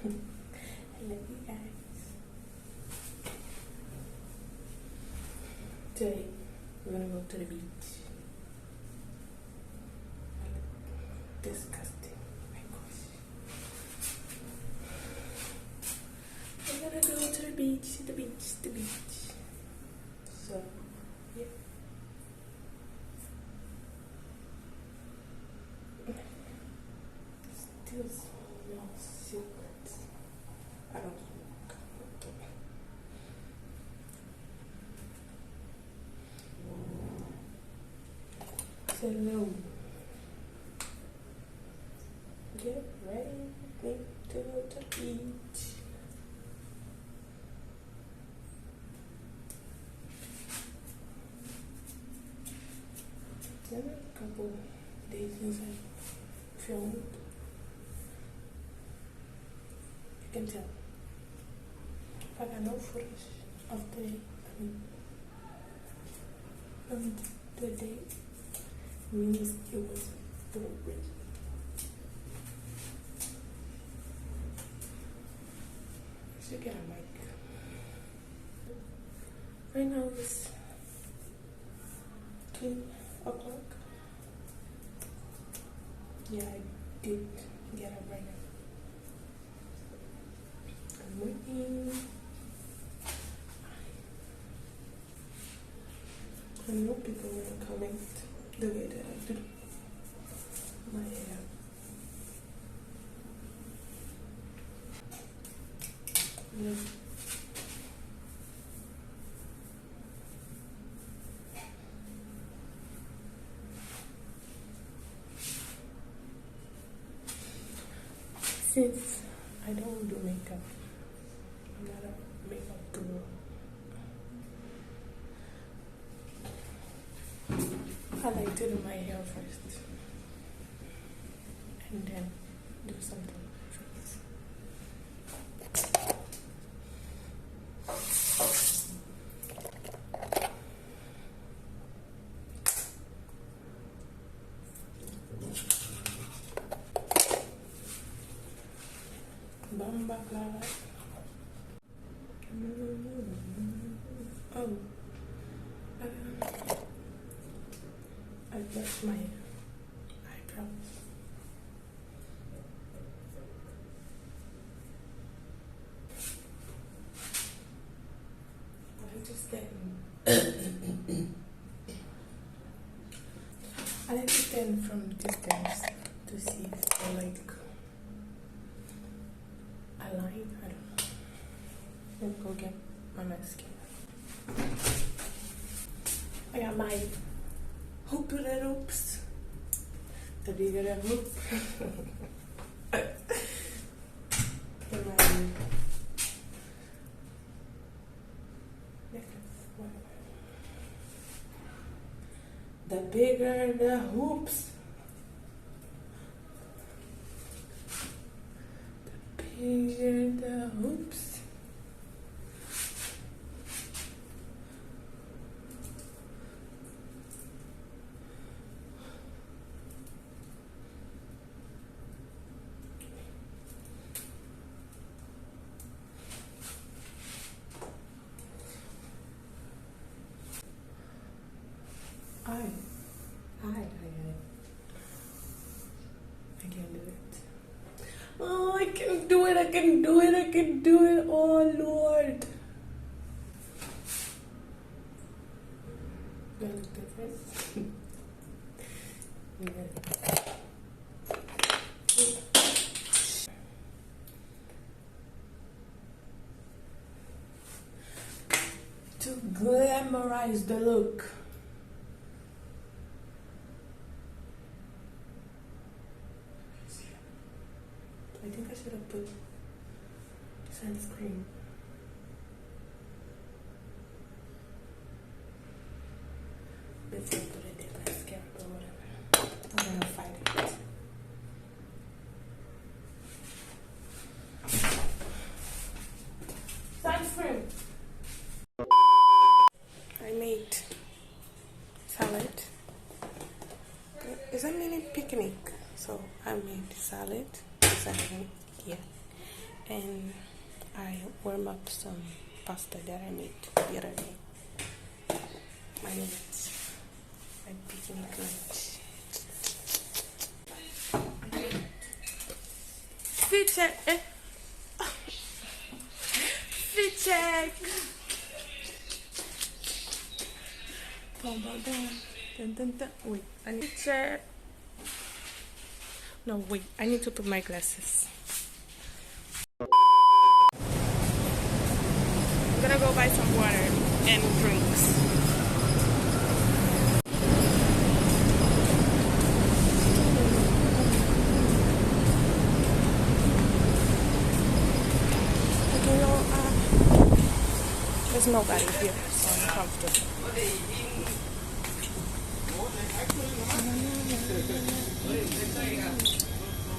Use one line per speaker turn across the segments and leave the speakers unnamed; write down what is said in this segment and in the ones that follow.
I love you guys. Today, we're gonna go to the beach. I look disgusting. My gosh. We're gonna go to the beach, the beach, the beach. So, yeah. Still smell cigarettes. I don't smoke. So no. Get ready to go to the beach. It's been a couple days since I filmed. You can tell. I got no footage of today. The day means it was boring. I should get a mic. Right now it's 2 o'clock. Yeah, I did get up right now. I'm waiting. I know people will comment the way that I do my hair. Yeah. Since I don't do makeup, I'm not a makeup guru. I like to do my hair first and then do something first. Bamba flower. Oh, I brushed my eyebrows. I just getting. I like to stand from distance to see if I like a line. I don't know. Let's go get my mascara. I got my hoop and hoops. The bigger the hoop. And my necklace. Whatever. The bigger the hoops. The bigger the hoops. I can't do it. Oh, I can do it, I can do it, I can do it. Oh, Lord. Do I look different? Yeah. To glamorize the look. I think I should have put sunscreen. Before I put it in my scalp or whatever. I'm gonna fight it. Sunscreen! I made salad. Is that meaning picnic? So I made salad. Yeah. and I warm up some pasta that I made the other day. I made my picnic lunch. Fit check. Fit check. Boom, boom, boom. Dun, dun, dun. Wait, I need to check. No, wait, I need to put my glasses. I'm gonna go buy some water and drinks. Okay, there's nobody here, so I'm comfortable.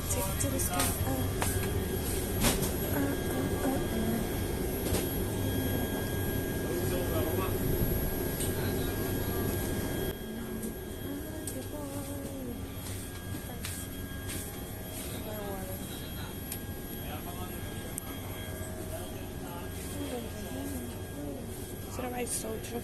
Take it to the sky. Is it a rice soldier?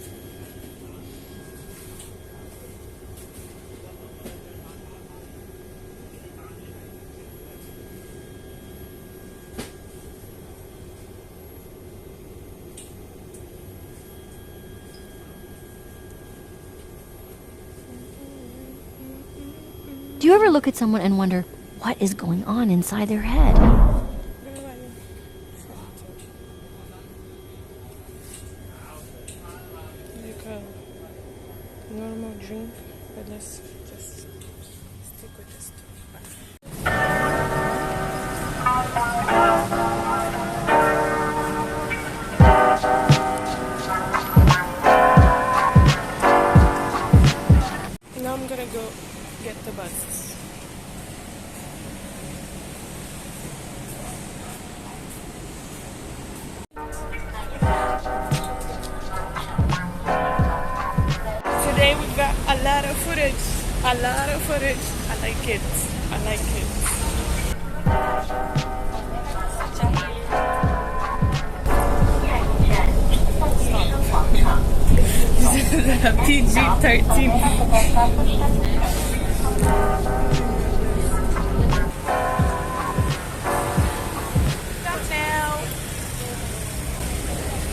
Do you ever look at someone and wonder what is going on inside their head?
Like a normal drink, but let's just stick with this stuff. Now I'm gonna go get the bus. Today we got a lot of footage. A lot of footage. I like it. I like it. This is a PG-13. Stop now.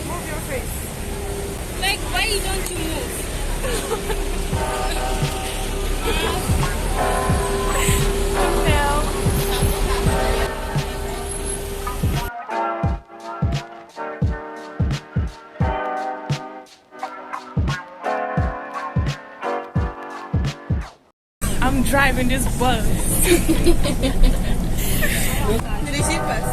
Move your face.
Like, why don't you move?
Stop now. I'm driving this bus.
Dirigir bus.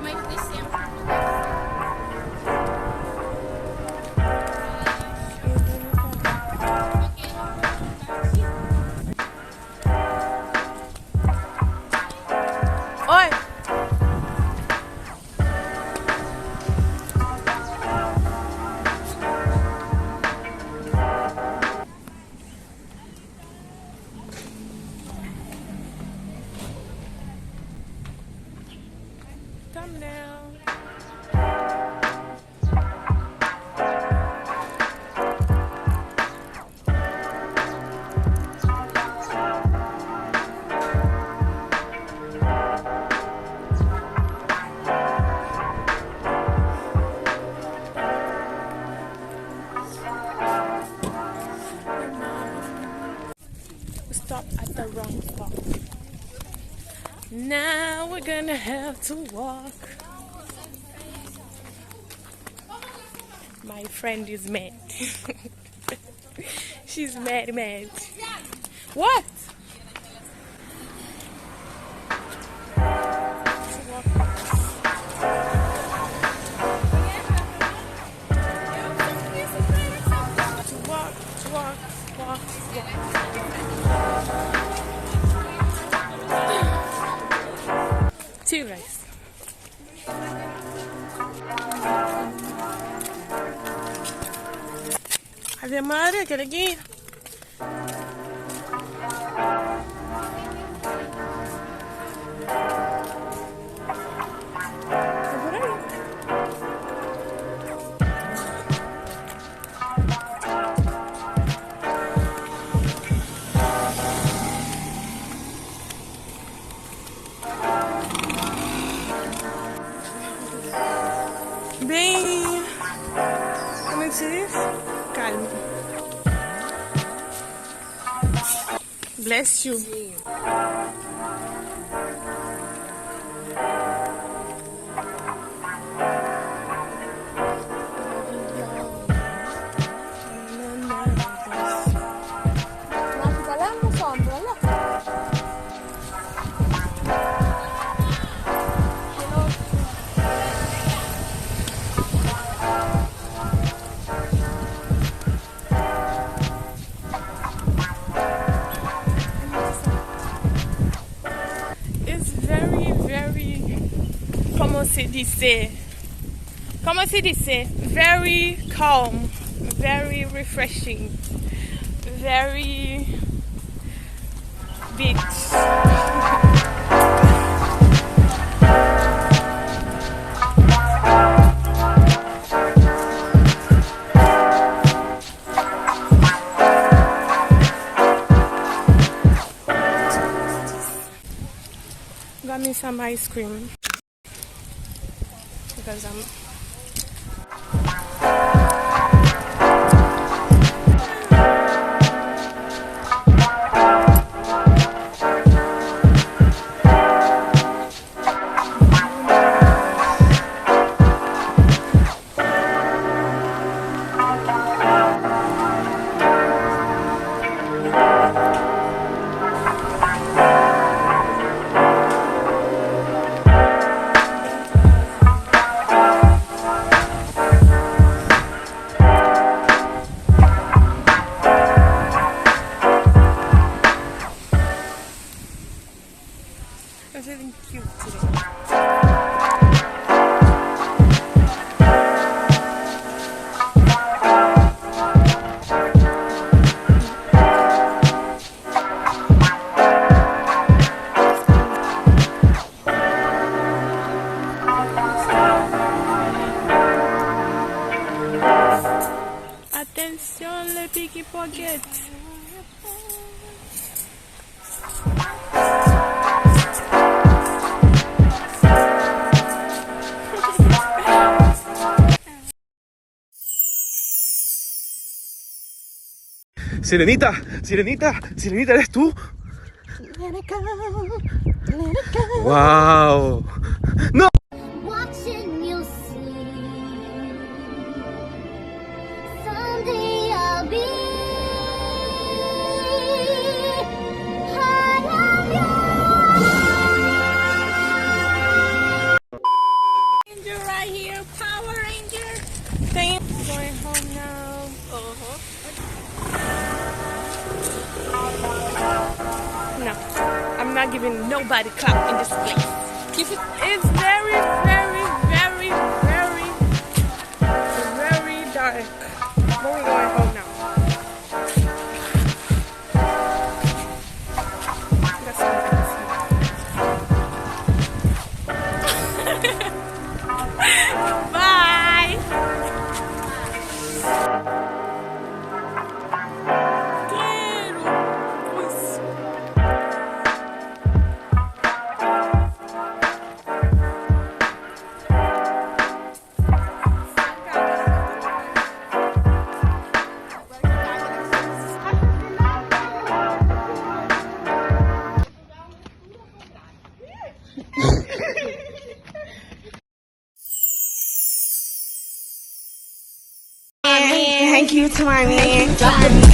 Mas de sempre.
Oi! Come down. Stop at the wrong spot. Now we're gonna have to walk. My friend is mad. She's mad. What? To walk. Walk. Two rice. Ave Maria, que aqui. Bem, como é que se diz? Calma. Bless you. It's very, very, como se dice, very calm, very refreshing, very beach. Got me some ice cream because I'm feeling cute today. Attention les picky pockets.
Sirenita, Sirenita, Sirenita, ¿eres tú?
Let it go, let it go.
¡Wow! ¡No!
Watching you'll see. Someday I'll be high on you.
Ranger right here, Power Ranger. Thank you. Going home now. No, I'm not giving nobody clap in this place. It's very, very, very, very, very dark. But we're going home now. That's all I can see. Bye.
Thank you to my man.